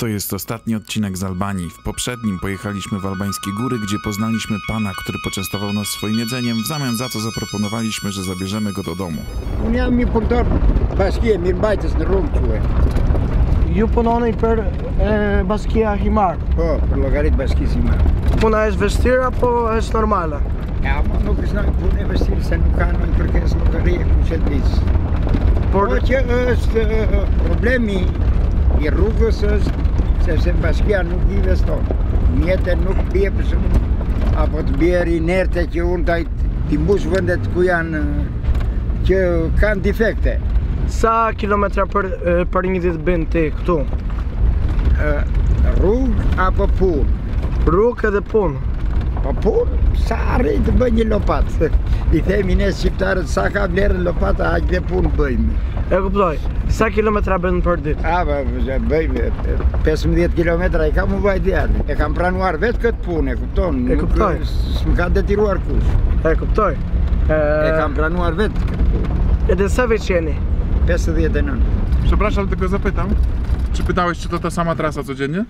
To jest ostatni odcinek z Albanii. W poprzednim pojechaliśmy w albańskie góry, gdzie poznaliśmy pana, który poczęstował nas swoim jedzeniem, w zamian za co zaproponowaliśmy, że zabierzemy go do domu. Ju punoni për Baskia Himar. Po, për llogarit Baskisë Himar. Puna është vështirë apo është normale? Ja, ma nuk është në punë e vështirë se nuk ka në kërkesë llogarie ku qëllis. Por që është problemi i rrugës është sepse Baskia nuk investon. Mjetën nuk bie për shembull apo të bie inerte që unë t'i mbush vendet ku janë që kanë defekte. Sa kilometra për një ditë bën ti këtu? Rrugë apo punë? Rrugë edhe punë. Po punë, sa arrit të bëj një lopatë. I themi ne shqiptarët sa ka vlerë lopata, aq dhe punë bëjmë. E kuptoj. Sa kilometra bën për ditë? Bëjmë 15 kilometra i kam u bajt janë. E kam pranuar vetë këtë punë, e kupton? E kuptoj. S'më ka detyruar kush. E kuptoj. E kam pranuar vetë këtë punë. Edhe sa veç jeni? 59. Przepraszam, tylko zapytam. Czy pytałeś, czy to ta sama trasa codziennie?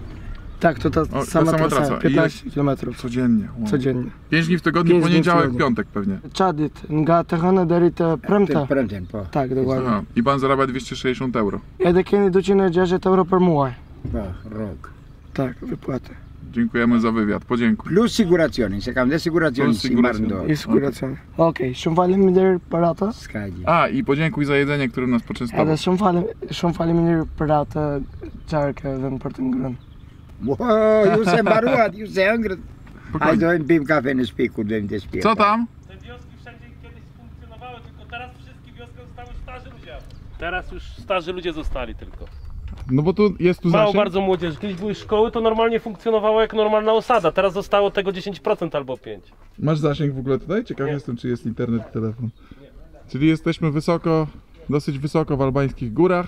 Tak, to ta sama trasa. 15 km. Codziennie. Wow. Codziennie. 5 dni w tygodniu, poniedziałek, piątek pewnie. Çadit, nga të hënë deri të premte. Premten, po. Tak, dokładnie. Aha. I pan zarabia 260 euro. Edhe keni 260 euro për muaj. Po, rok. Tak, wypłaty. Dziękujemy za wywiad. Podziękuj. Plus siguracioni, se kam dhe siguracioni si marrë ndo. I siguracioni. Okej, shumë faleminderit për atë. S'ka gjë. A, i podziękuj za jedzenie, którym nas poczęstował. Edhe shumë faleminderit për atë çarkë dhe për të ngrënë. Ju se mbaruat, ju se ëngrët. A dojmë pim kafe në shtëpi kur dojmë të shtëpi. Co tam? Te wioski wszędzie kiedyś funkcjonowały, tylko teraz wszystkie wioski zostały starzy ludzie. Teraz już starzy ludzie zostali tylko. No bo tu jest tu Mało zasięg. bardzo młodzież. Kiedyś były szkoły, to normalnie funkcjonowało jak normalna osada. Teraz zostało tego 10% albo 5%. Masz zasięg w ogóle tutaj? Ciekaw jestem, czy jest internet i telefon. Czyli jesteśmy wysoko, dosyć wysoko w albańskich górach,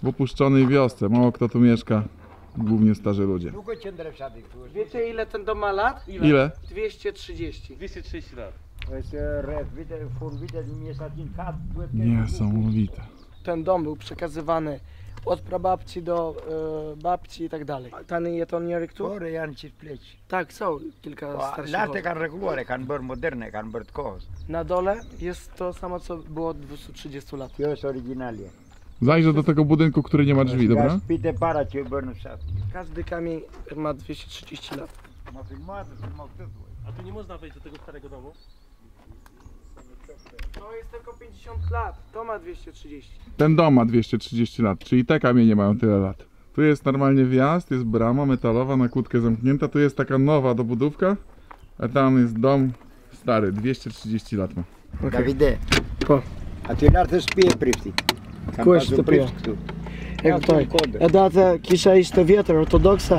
w opuszczonej wiosce. Mało kto tu mieszka, głównie starzy ludzie. Wiecie ile ten dom ma lat? Ile? 230. 230 lat. Niesamowite. Ten dom był przekazywany od prababci do babci i tak dalej. Tani jeton njëri këtu? Por janë qitë pleq. Tak, są kilka starszych Lartë e osób. kanë rregulluar, e kanë bërë moderne, kanë bërë të kohës. Na dole jest to samo co było od 230 lat. Kjo është originalje. Zajrzę do tego budynku, który nie ma drzwi, Nga dobra? shtëpitë e para që u bërë në fshat. Każdy kamień ma 230 lat. Ma filmuar, filmoj këtë thuaj. A tu nie można wejść do tego starego domu? To jest tylko 50 lat, to ma 230. Ten dom ma 230 lat, czyli te kamienie mają tyle lat. Tu jest normalnie wjazd, jest brama metalowa na kłódkę zamknięta, tu jest taka nowa dobudówka, a tam jest dom stary, 230 lat ma. Davide, Po. aty lartë është shtëpi e priftit. Ku është shtëpia? Këtu. E kuptoj. Edhe atë kisha ishte vjetër, ortodokse.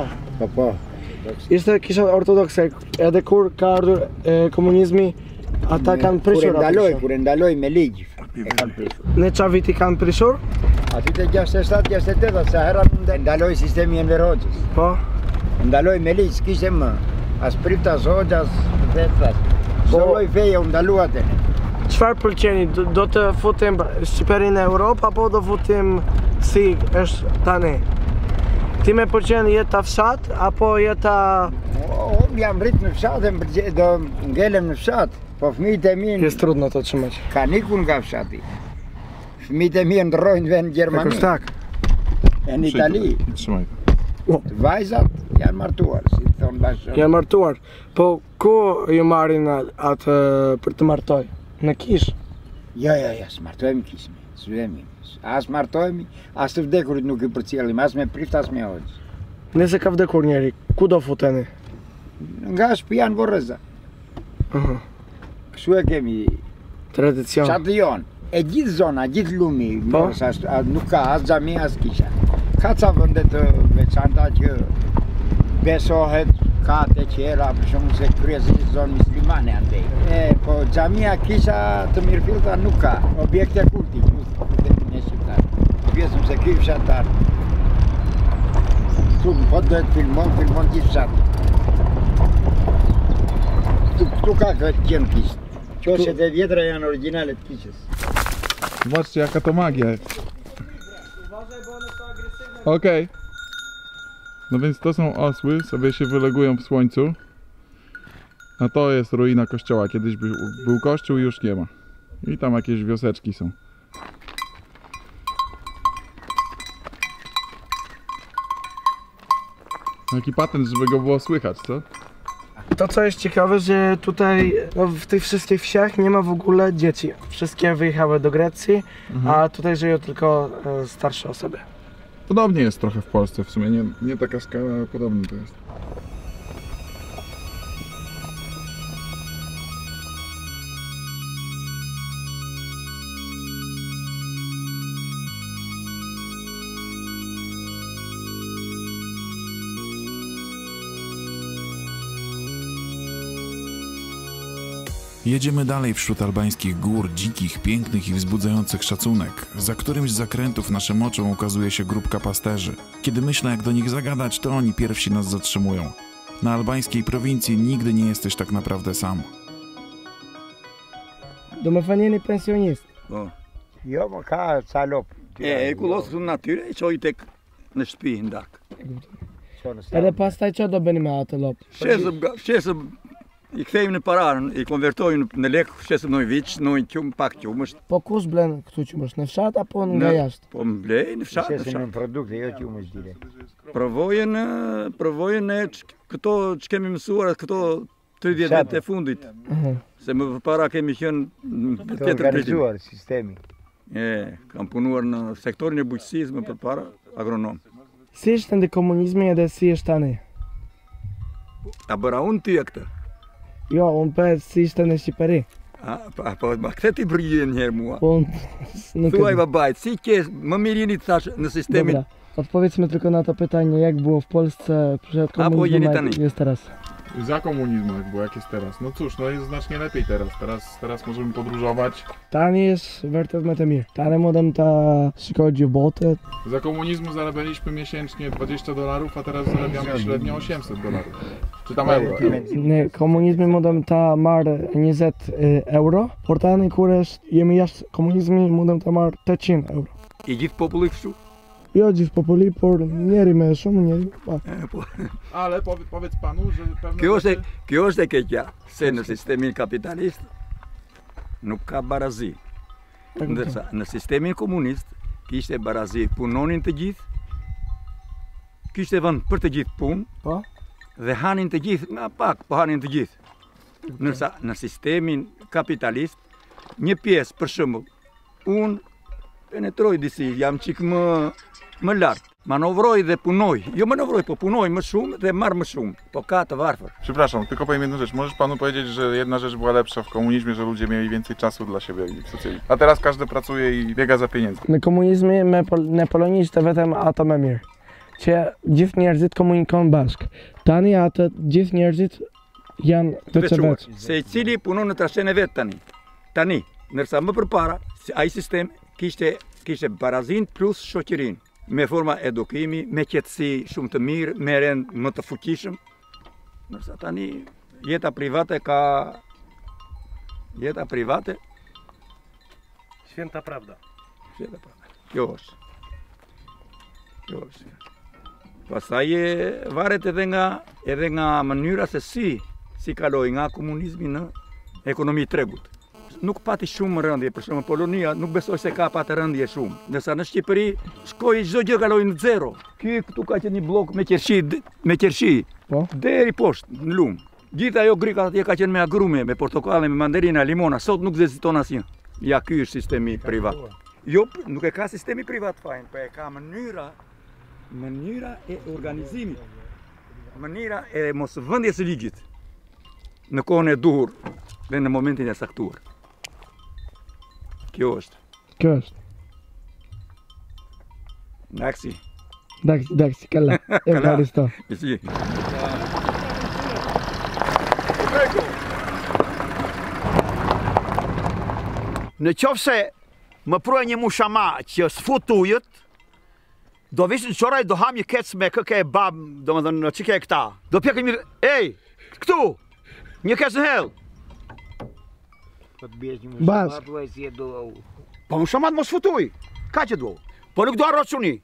Po. Ishte kisha ortodokse, edhe kur ka ardhur komunizmi, ata kanë prishur atë. Kur e ndaloj me ligj, e kanë prishur. Në qa viti kanë prishur? Aty te 67-68, sa hera ndaloj sistemi Enver Hoxhës. Po. Ndaloj me ligj, s'kishte më. As prifta as Hoxha, as vetras. Çdo lloj feje u ndalua atë. Çfarë pëlqeni? Do të futim Shqipërinë në Europë apo do futim si është tani? Ti me pëlqen jeta fshat apo jeta... Unë jam rrit në fshat dhe do ngelem në fshat. Po fëmijët e mi Jest trudno to trzymać. kanë ikur nga fshati. Fëmijët e mi ndrojnë dhe në Gjermani. Jakoś tak. E në Itali. Trzymaj. Vajzat janë martuar, si thonë bashkë. Jam martuar. Po ku ju marrin atë për të martoj? Në kish? Jo, s'martohemi kishme, s'vemi. As martohemi, as të vdekurit nuk i përcjellim, as me prift, as me hoxh. Nëse ka vdekur njeri, ku do futeni? Nga shtëpia në Vorreza. Kështu e kemi Tradicion. qatë jonë. E gjithë zona, gjithë lumi, mos nuk ka as xhami, as kisha. Ka ca vende të veçanta që besohet, ka të qera, për shumë se kryesisht zonë muslimane andej. Po xhamia, kisha të mirëfillta nuk ka. Objekte kulti, në shqiptar. Pjesëm se ky fshatar. Këtu po do të filmon gjithë fshat. Këtu ka këtë qenë kishë. Qoshet e vjetra janë originale të kishës. Zobaczcie, jaka to magia jest. Okej. No więc to są osły, sobie się wylegują w słońcu. A to jest ruina kościoła. Kiedyś był kościół i już nie ma. I tam jakieś wioseczki są. Taki patent, żeby go było słychać, co? To co jest ciekawe, że tutaj no, w tych wszystkich wsiach nie ma w ogóle dzieci. Wszystkie wyjechały do Grecji, a tutaj żyją tylko starsze osoby. Podobnie jest trochę w Polsce w sumie, nie taka skala, ale podobnie to jest. Jedziemy dalej wśród albańskich gór, dzikich, pięknych i wzbudzających szacunek. Za którymś z zakrętów naszym oczom ukazuje się grupka pasterzy. Kiedy myślę, jak do nich zagadać, to oni pierwsi nas zatrzymują. Na albańskiej prowincji nigdy nie jesteś tak naprawdę sam. Domofanieni pensjonist. Jo, ma ka salop. Kulos në natyrë e qoj tek në shtëpi ndark. Edhe pastaj çfarë do bëni me atë llop? Shesëm i kthejmë në pararën, i konvertojmë në lek, shesëm në viç, në qumë pak qumësht. Po kush blen këtu qumësht? Në fshat apo nga jashtë? Po më blej në fshat, Shesin në produkte, jo që më direkt. Provojën e këto që kemi mësuar, këto 30 vjet e fundit. Se më përpara kemi qenë në Të tjetër pritim. organizuar sistemi. Kam punuar në sektorin e bujqësisë më përpara agronom. Si ishte ndë komunizmi edhe si është tani? Ta bëra unë ty e këtë. Jo, unë për si ishte në Shqipëri. Po ma këtë ti brije njëherë mua. Po unë nuk Thuaj babajt, si ke më mirini të thash në sistemin. Dobra, odpowiedzmy tylko na to pytanie, jak było w Polsce przed Albo komunizmem, jeli a jak tani. jest teraz. Za komunizmu jak było, jak jest teraz. No cóż, no jest znacznie lepiej teraz. Teraz możemy podróżować. Tani jest vërtet më të mirë. Tani mundem ta shikoj gjithë botën. Za komunizmu zarabialiśmy miesięcznie $20, a teraz zarabiamy średnio $800. Czy tam euro. Në komunizmin mundem ta marr 20 euro, por tani kur jemi jashtë komunizmi mundem ta marr 800 euro. I gjithë populli kështu. Jo gjithë populli, por njeri me shumë, njeri me pak. Po. Ale powiedz panu, że pewne Kjo është e keqja, se në sistemin kapitalist nuk ka barazi. Ndërsa në sistemin komunist kishte barazi, punonin të gjithë, kishte vend për të gjithë punë, Po? dhe hanin të gjithë, nga pak, po hanin të gjithë. Ndërsa në sistemin kapitalist, një pjesë, për shembull, unë penetroj disi, jam qik më lartë, manovroj dhe punoj, jo manovroj, po punoj më shumë dhe marr më shumë, po ka të varfër. Przepraszam, tylko powiem jedną rzecz. Możesz panu powiedzieć, że jedna rzecz była lepsza w komunizmie, że ludzie mieli więcej czasu dla siebie i w socjalizmie. A teraz każdy pracuje i biega za pieniędzmi. Në komunizmi në Poloni ishte vetëm ato më mirë, që gjithë njerëzit komunikojnë bashkë. Tani atë gjithë njerëzit janë të Veçuar, veç. se i cili punon në trashën e vet tani, ndërsa më përpara, ai sistem kishte barazin plus shoqërinë, me forma edukimi, me qetësi shumë të mirë, me rend më të fuqishëm. Ndërsa tani jeta private Święta prawda. Kjo është. Pastaj varet edhe nga mënyra se si kaloi nga komunizmi në ekonomi tregut. Nuk pati shumë rëndje, për shembull Polonia nuk besoj se ka patë rëndje shumë. Ndërsa në Shqipëri shkoi çdo gjë kaloi në zero. Ky këtu ka qenë një blok me qershi, Po? deri poshtë në lum. Gjithë ajo grika atje ka qenë me agrume, me portokale, me mandarina, limona, sot nuk zeziton asnjë. Ja, ky është sistemi privat. Jo, nuk e ka sistemi privat fajin, po e ka mënyra e organizimit, mënyra e mosvendjes së ligjit në kohën e duhur dhe në momentin e saktuar. Kjo është. Kjo është. Naksi. Daksi, kalla. Evharisto. Si. Në qofë se më pruaj një mushama që s'fut ujët, do vishin qoraj do ham një kec me këke e babë, do më dhënë që ke e këta. Do pjekë mirë, ej, këtu, një kec në hellë. Po të bjesh një Bashk. mushama, si e do... Po mushamat mos fut ujë, ka që do. Po nuk do arro quni.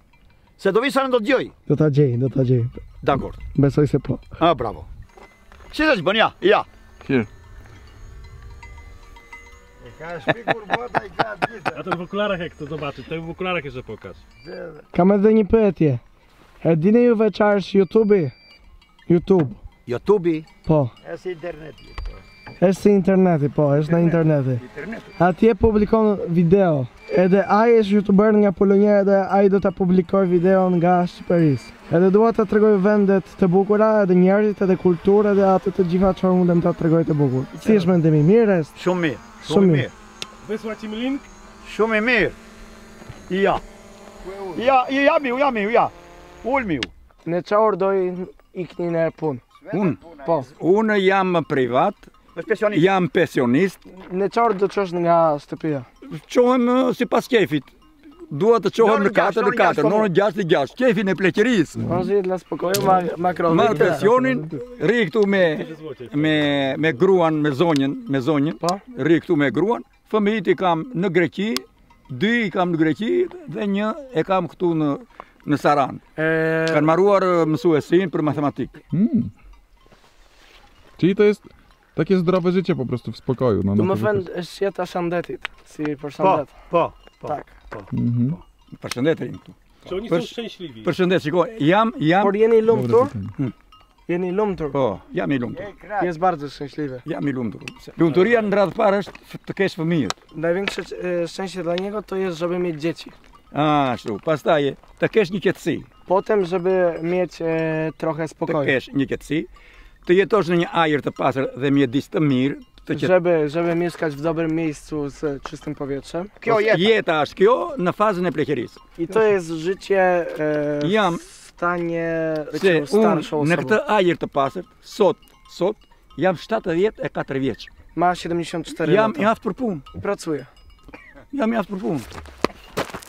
Se dove saranno doi? Do ta gjej. D'accordo. Besoj se po. Ah, bravo. Si sa bën, ja, ja. Here. A ten w okularach jak to zobaczyć, ten w okularach jeszcze pokaż. Kam edhe një pyetje. E dini ju veçarësh YouTube? YouTube. Po. Essa internet. Është si interneti, po, është në interneti. Atje publikon video. Edhe ai është youtuber nga Polonia edhe ai do ta publikoj videon nga Shqipërisë. Edhe dua ta tregoj vendet të bukura, edhe njerëzit, edhe kulturë, edhe atë të gjitha çfarë mundem ta tregoj të bukur. Si është mendimi? Mirë është? Shumë mirë. Shumë mirë. Wysłać im link? Shumë mirë. Ja. Ja, miu. Ul miu. Në çfarë orë do ikni në punë? Po. Unë jam privat, jam pensionist, Në çfarë orë do çosh nga shtëpia? qohem si pas kefit. Dua të qohem në 4 në 6, kefin e pleqërisë. Mos la spokojë makro. Marr pensionin, rri këtu me gruan, me zonjën, Po. rri këtu me gruan, fëmijët i kam në Greqi, 2 i kam në Greqi dhe 1 e kam këtu në Saran. Kanë marruar mësuesin për matematikë. Czyli to jest takie zdrowe życie po prostu w spokoju. No, Do na më to thënë është jeta Shandetit, si për Po, Shandet. po. Tak. Mhm. Përshëndetje këtu. Czy oni są szczęśliwi? Përshëndet, shiko, jam, Por jeni lumtur? Dobre pytanie. Jeni lumtur? po, jam i lumtur. Jest bardzo szczęśliwy. Jam i lumtur. Lumturia në radhë parë është të kesh fëmijët. Największe szczęście dla niego to jest, żeby mieć dzieci. Ashtu, pastaj të kesh një qetësi, Potem, żeby mieć trochę të spokoju. kesh një qetësi, të jetosh në një ajër të pastër dhe mjedis të mirë, të qetë. Żeby mieszkać w dobrym miejscu z czystym powietrzem. Kjo jeta. Jeta është kjo në fazën e pleqërisë. I to jest życie Jam w stanie se starszą unë në osobą. këtë ajër të pastër, sot jam 74 vjeç. Ma 74 Jam lata. i aftë për punë. I pracuje. Jam i aftë për punë.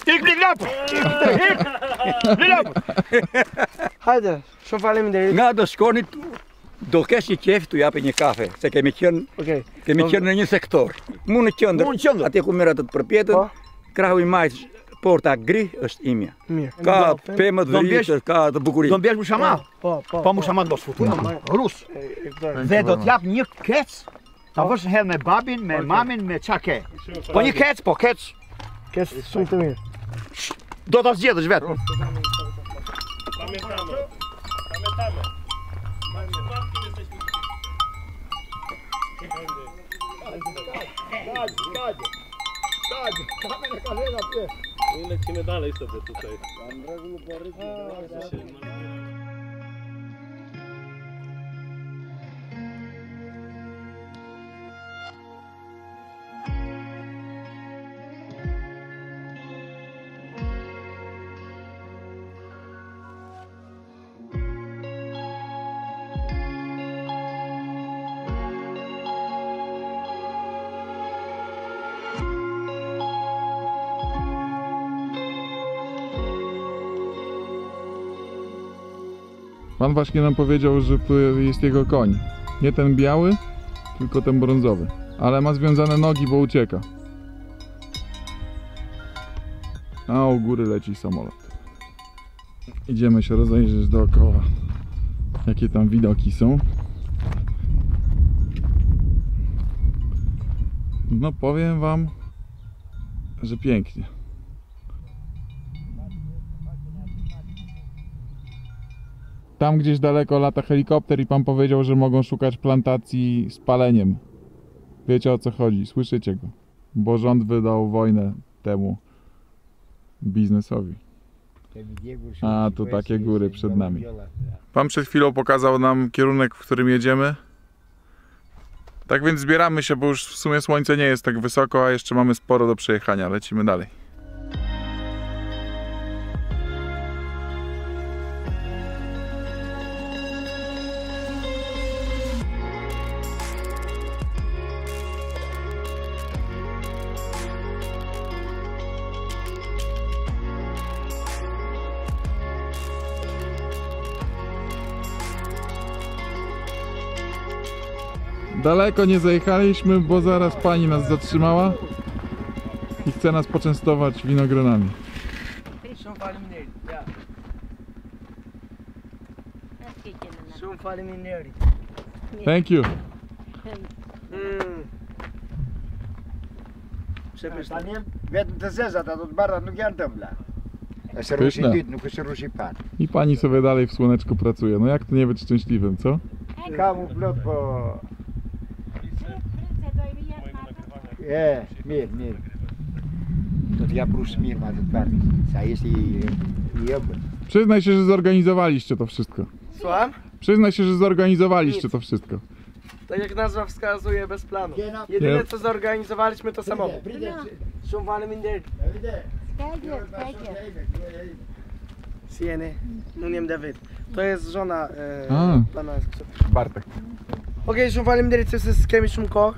Ik blik lap. Blik lap. Hajde, shumë faleminderit. Nga do shkonit, do kesh një qef të japë një kafe, se kemi qenë Okej. në një sektor. Mu në qendër, atje ku merret të përpjetën, Po. krahu i majtë, porta gri është imja. Mirë. Ka pemë Do dhëritë, ka të bukurisë. Do mbjesh mushama. Po. Po mushama do sfutur. Rus. Dhe do t'jap një kec. Ta vësh hedh me babin, me mamin, me çake. Po një kec, po kec. Kes shumë të mirë. Do ta zgjedhësh vet. Pamiętamy. I lecimy dalej sobie tutaj. Pan właśnie nam powiedział, że tu jest jego koń. Nie ten biały, tylko ten brązowy. Ale ma związane nogi, bo ucieka. A u góry leci samolot. Idziemy się rozejrzeć dookoła, jakie tam widoki są. No powiem wam, że pięknie. Tam gdzieś daleko lata helikopter i pan powiedział, że mogą szukać plantacji z paleniem. Wiecie, o co chodzi, słyszycie go. Bo rząd wydał wojnę temu biznesowi. A tu takie góry przed nami. Pan przed chwilą pokazał nam kierunek, w którym jedziemy. Tak więc zbieramy się, bo już w sumie słońce nie jest tak wysoko, a jeszcze mamy sporo do przejechania. Lecimy dalej. Daleko nie zajechaliśmy, bo zaraz pani nas zatrzymała i chce nas poczęstować winogronami. Shumë faleminderit. Thank you. Przepyszne. Tani vetëm të zezat, ato të bardha nuk janë tëmbla. Është Pyszne. rrushi dytë, nuk është rrushi i parë. I pani sobie dalej w słoneczku pracuje. No jak to nie być szczęśliwym, co? Kam u plot po... Mirë. Do t'ja prush mirë ma të parë. Sa jest i jebën. Przyznaj się, że zorganizowaliście to wszystko. Słucham? Przyznaj się, że zorganizowaliście to wszystko. Tak jak nazwa wskazuje, bez planu. Jedyne co zorganizowaliśmy to samochód. Shumë faleminderit. Sieny, no nie Dawid. To jest żona pana. Bartek. Okej, shumë faleminderit se kemi shumë kohë.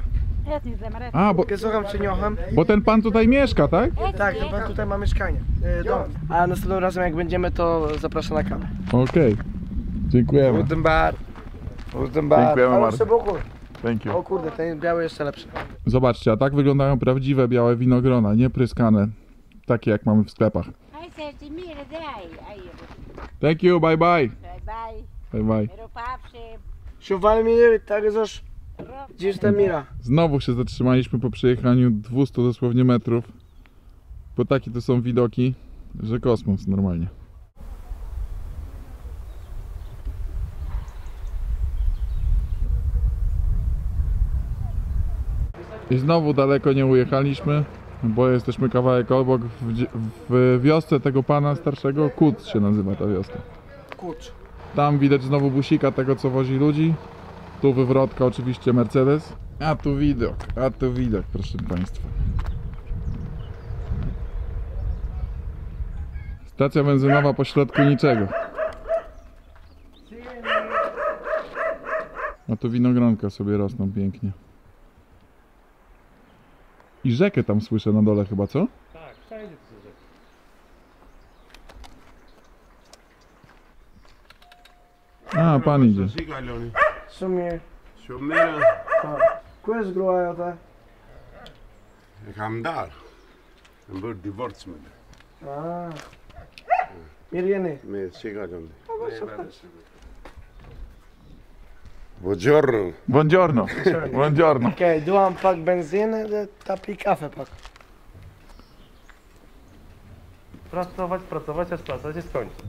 A, bo, Słucham czy niocham. bo ten pan tutaj mieszka, tak? Tak, ten pan tutaj ma mieszkanie. Dom. A następnym razem jak będziemy to zapraszam na kawę. Okej. Dziękujemy. Utenbar. Dziękujemy bardzo. Boku. Thank you. O kurde, ten biały jeszcze lepszy. Zobaczcie, a tak wyglądają prawdziwe białe winogrona, nie pryskane. Takie jak mamy w sklepach. Thank you, bye bye. Bye bye. Shumë faleminderit, tak jest gdzieś ta mira. Znowu się zatrzymaliśmy po przejechaniu 200 dosłownie metrów. Bo takie to są widoki, że kosmos normalnie. I znowu daleko nie ujechaliśmy, bo jesteśmy kawałek obok, w wiosce tego pana starszego. Kuc się nazywa ta wioska. Kurcz. Tam widać znowu busika tego, co wozi ludzi. Tu wywrotka oczywiście Mercedes. A tu widok, proszę państwa. Stacja benzynowa pośrodku niczego. A tu winogronka sobie rosną pięknie. I rzekę tam słyszę na dole chyba, co? Tak, wszędzie to są rzeczy. A, pan idzie. Sumie. Goedemiddag, Kus groeien dat. ik ga hem daar. Dan wordt die wortsmiddag. Ah. Mirjani. Met sigaret. Buongiorno. Buongiorno. Buongiorno. Okej, doe een pak benzine, de tapie kawę pak. Pracować, a spłacać jest końcu.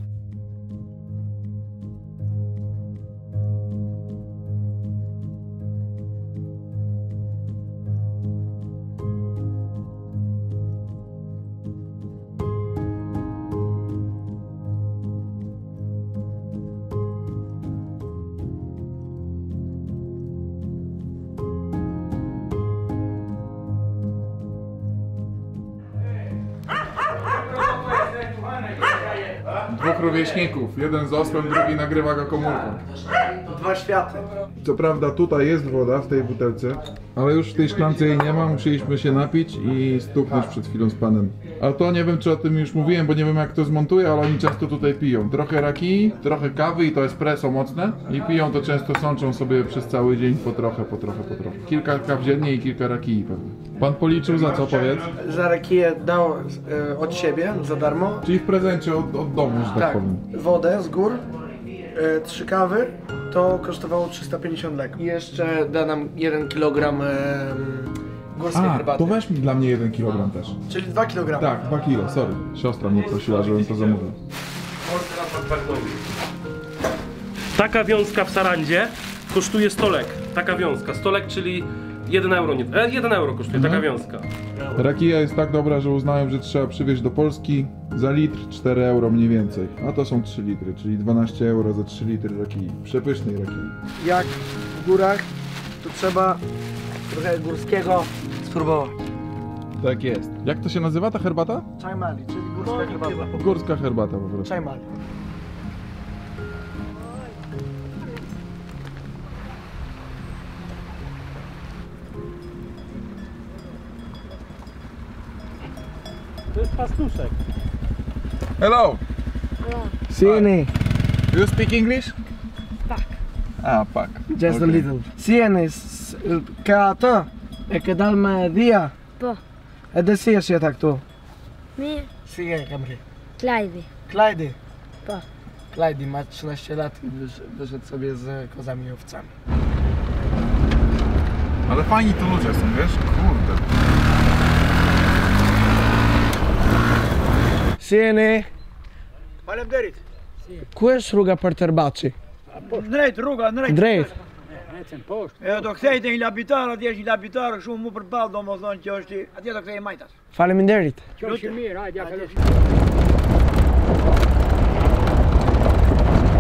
Dwóch rówieśników, jeden z osłem, drugi nagrywa go komórką. Dwa światy. Co prawda tutaj jest woda w tej butelce, ale już w tej szklance jej nie ma, musieliśmy się napić i stuknąć przed chwilą z panem. A to nie wiem, czy o tym już mówiłem, bo nie wiem jak to zmontuję, ale oni często tutaj piją. Trochę rakii, trochę kawy i to espresso mocne i piją to często, sączą sobie przez cały dzień po trochę. Kilka kaw dziennie i kilka rakii pewnie. Pan policzył za co, powiedz? Za rakiję dał od siebie, za darmo. Czyli w prezencie od domu, że tak powiem. Wodę z gór, 3 kawy, to kosztowało 350 leków. I jeszcze da nam 1 kg górskiej herbaty. To weź mi dla mnie 1 kg też. Czyli 2 kg. Tak, 2 kilo, sorry. Siostra mnie prosiła, żebym to zamówił. Taka wiązka w Sarandzie kosztuje 100 lek. Taka wiązka. 100 lek, czyli 1 euro. 1 euro kosztuje taka wiązka. Rakija jest tak dobra, że uznałem, że trzeba przywieźć do Polski za litr 4 euro mniej więcej. A to są 3 litry, czyli 12 euro za 3 litry rakii. Przepysznej rakii. Jak w górach, to trzeba trochę górskiego spróbować. Tak jest. Jak to się nazywa ta herbata? Chai mali, czyli górska herbata. Górska herbata po prostu. Chai mali. To jest pastuszek. Hello! Sieni, You speak English? Pak. Ah, pak. just a little. Sieni, ka atë e ke dal me dhia. Po. Edhe si është jeta këtu? Mirë, Si e kam ri? Klajdi. Klajdi. Po. Klajdi ma 13 lat i wyszedł sobie z kozami i owcami. Ale fajni tu ludzie są, wiesz? Kurde. Sieni, Falem derit. ku është rruga për Tërbaçi? Drejt, rruga, drejt. Drejt. Do kthejt një labitar, atje është një labitar, shumë mu përballë, domethënë që është atje do kthej majtas. Faleminderit.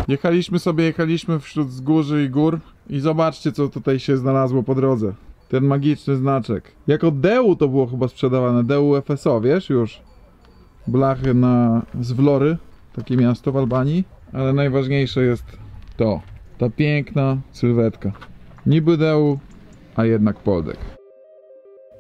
Jechaliśmy wśród wzgórzy i gór i zobaczcie, co tutaj się znalazło po drodze. Ten magiczny znaczek. Jako DEU to było chyba sprzedawane, DEU FSO, wiesz już? Blachy z Vlory, takie miasto w Albanii. Ale najważniejsze jest to, ta piękna sylwetka. Niby DEU, a jednak Poldek.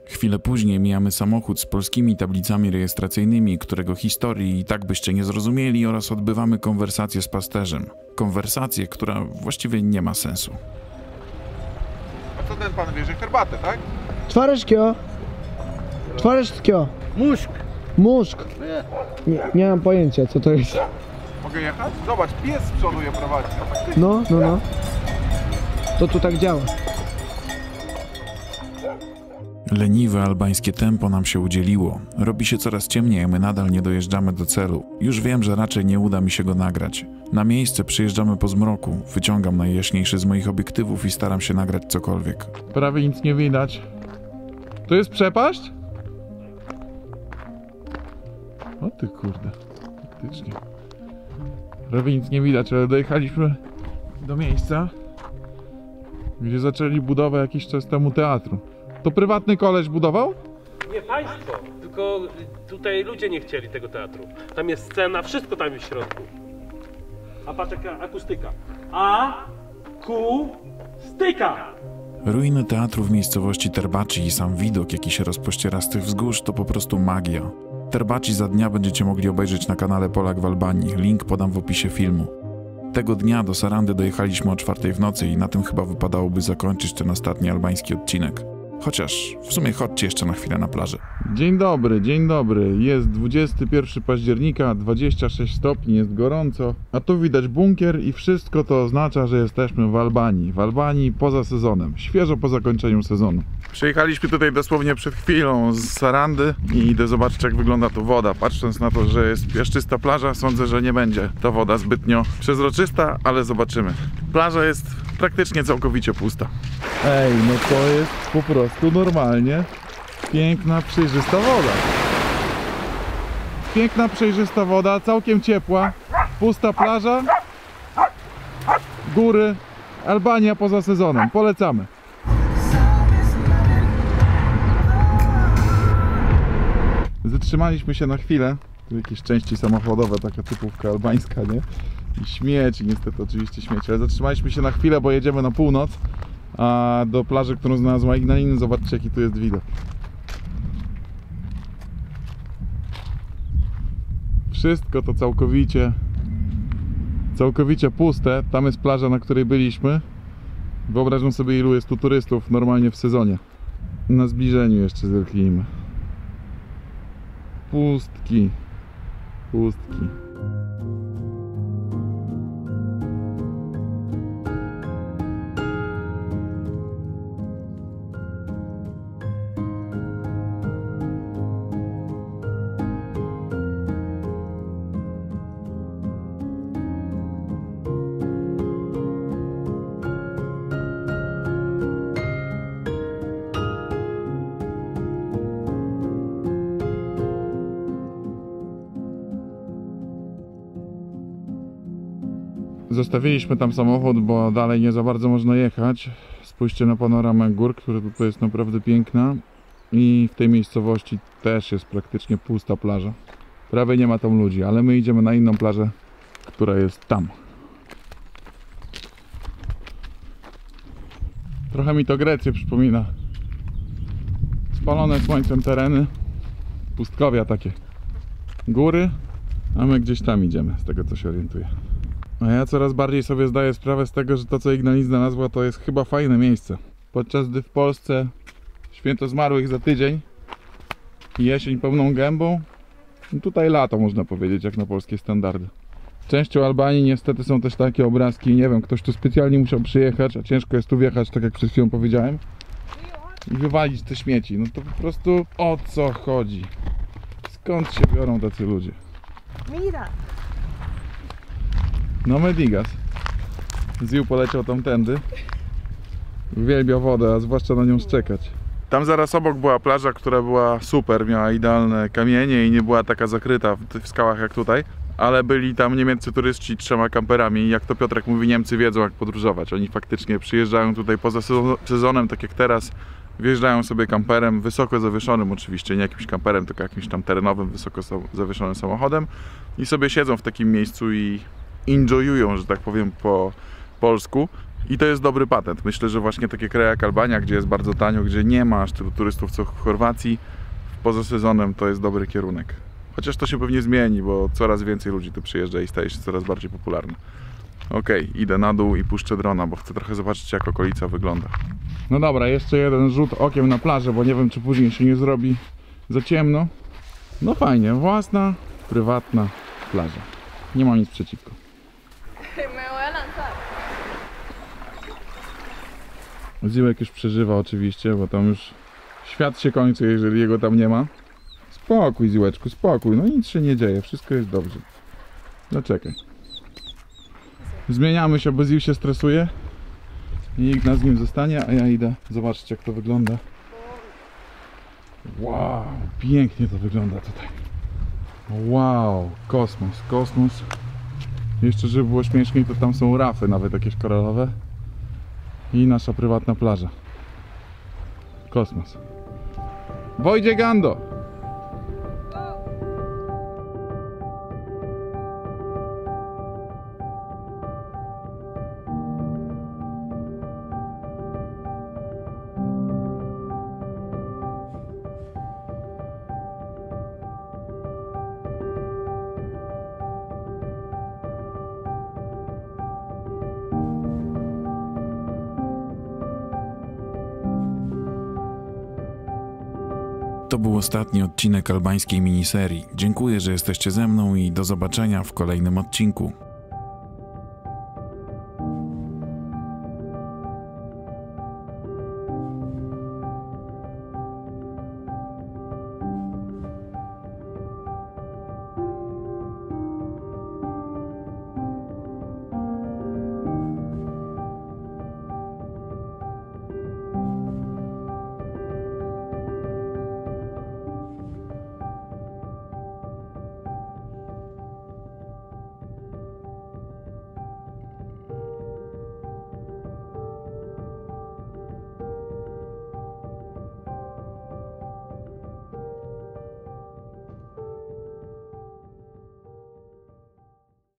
Chwilę później mijamy samochód z polskimi tablicami rejestracyjnymi, którego historii i tak byście nie zrozumieli, oraz odbywamy konwersację z pasterzem. Konwersację, która właściwie nie ma sensu. A co ten pan bierze? Herbatę, tak? Czwaresz kio? Czwaresz kio? Muszk. Muszk. Nie mam pojęcia, co to jest. Mogę jechać? Zobacz, pies z przodu je prowadzi. No. To tu tak działa. Leniwe albańskie tempo nam się udzieliło. Robi się coraz ciemniej, a my nadal nie dojeżdżamy do celu. Już wiem, że raczej nie uda mi się go nagrać. Na miejsce przyjeżdżamy po zmroku. Wyciągam najjaśniejszy z moich obiektywów i staram się nagrać cokolwiek. Prawie nic nie widać. To jest przepaść? O ty kurde, faktycznie. Prawie nic nie widać, ale dojechaliśmy do miejsca, gdzie zaczęli budowę jakiś czas temu teatru. To prywatny koleś budował? Nie państwo, tylko tutaj ludzie nie chcieli tego teatru. Tam jest scena, wszystko tam jest w środku. A patrz jaka akustyka. Styka! Ruiny teatru w miejscowości Tërbaçi i sam widok, jaki się rozpościera z tych wzgórz, to po prostu magia. Tërbaçi za dnia będziecie mogli obejrzeć na kanale Polak w Albanii. Link podam w opisie filmu. Tego dnia do Sarandy dojechaliśmy o 4 w nocy i na tym chyba wypadałoby zakończyć ten ostatni albański odcinek. Chociaż w sumie chodźcie jeszcze na chwilę na plażę. Dzień dobry, dzień dobry. Jest 21 października, 26 stopni, jest gorąco. A tu widać bunkier i wszystko to oznacza, że jesteśmy w Albanii. W Albanii poza sezonem, świeżo po zakończeniu sezonu. Przyjechaliśmy tutaj dosłownie przed chwilą z Sarandy i idę zobaczyć, jak wygląda tu woda. Patrząc na to, że jest piaszczysta plaża, sądzę, że nie będzie ta woda zbytnio przezroczysta, ale zobaczymy. Plaża jest praktycznie całkowicie pusta. Ej, no to jest po prostu normalnie piękna, przejrzysta woda. Piękna, przejrzysta woda, całkiem ciepła, pusta plaża, góry, Albania poza sezonem. Polecamy. Zatrzymaliśmy się na chwilę. Tu jakieś części samochodowe, taka typówka albańska, nie? I śmieci, niestety oczywiście śmieci, ale zatrzymaliśmy się na chwilę, bo jedziemy na północ, a do plaży, którą znalazła Ignaliny. Zobaczcie, jaki tu jest widok. Wszystko to całkowicie puste. Tam jest plaża, na której byliśmy. Wyobrażam sobie, ilu jest tu turystów normalnie w sezonie. Na zbliżeniu jeszcze zerknijmy. Pustki. Zostawiliśmy tam samochód, bo dalej nie za bardzo można jechać. Spójrzcie na panoramę gór, która tutaj jest naprawdę piękna. I w tej miejscowości też jest praktycznie pusta plaża. Prawie nie ma tam ludzi, ale my idziemy na inną plażę, która jest tam. Trochę mi to Grecję przypomina. Spalone słońcem tereny, pustkowia takie. Góry, a my gdzieś tam idziemy, z tego co się orientuję. A ja coraz bardziej sobie zdaję sprawę z tego, że to, co Ignalina znalazła, to jest chyba fajne miejsce. Podczas gdy w Polsce święto zmarłych za tydzień i jesień pełną gębą, no tutaj lato, można powiedzieć, jak na polskie standardy. Częścią Albanii niestety są też takie obrazki, nie wiem, ktoś tu specjalnie musiał przyjechać, a ciężko jest tu wjechać, tak jak przed chwilą powiedziałem, i wywalić te śmieci. No to po prostu o co chodzi? Skąd się biorą tacy ludzie? No Medigas. Ziu poleciał tamtędy. Uwielbia wodę, a zwłaszcza na nią szczekać. Tam zaraz obok była plaża, która była super, miała idealne kamienie i nie była taka zakryta w skałach jak tutaj. Ale byli tam niemieccy turyści 3 kamperami i jak to Piotrek mówi, Niemcy wiedzą jak podróżować. Oni faktycznie przyjeżdżają tutaj poza sezonem, tak jak teraz, wjeżdżają sobie kamperem, wysoko zawieszonym oczywiście, nie jakimś kamperem, tylko jakimś tam terenowym, wysoko zawieszonym samochodem i sobie siedzą w takim miejscu i enjoyują, że tak powiem po polsku. I to jest dobry patent. Myślę, że właśnie takie kraje jak Albania, gdzie jest bardzo tanio, gdzie nie ma aż tylu turystów co w Chorwacji, poza sezonem to jest dobry kierunek. Chociaż to się pewnie zmieni, bo coraz więcej ludzi tu przyjeżdża i staje się coraz bardziej popularny. Okej, idę na dół i puszczę drona, bo chcę trochę zobaczyć jak okolica wygląda. No dobra, jeszcze jeden rzut okiem na plażę, bo nie wiem czy później się nie zrobi za ciemno. No fajnie, własna, prywatna plaża. Nie mam nic przeciwko. Ziłek już przeżywa oczywiście, bo tam już świat się kończy, jeżeli jego tam nie ma. Spokój, Ziłeczku, spokój, no nic się nie dzieje, wszystko jest dobrze. No czekaj. Zmieniamy się, bo Ził się stresuje i Igna z nim zostanie, a ja idę zobaczyć jak to wygląda. Wow, pięknie to wygląda tutaj. Wow, kosmos, kosmos. Jeszcze żeby było śmieszniej, to tam są rafy nawet jakieś koralowe. I nasza prywatna plaża. Kosmos. Wojdzie Gando! To był ostatni odcinek albańskiej miniserii. Dziękuję, że jesteście ze mną i do zobaczenia w kolejnym odcinku.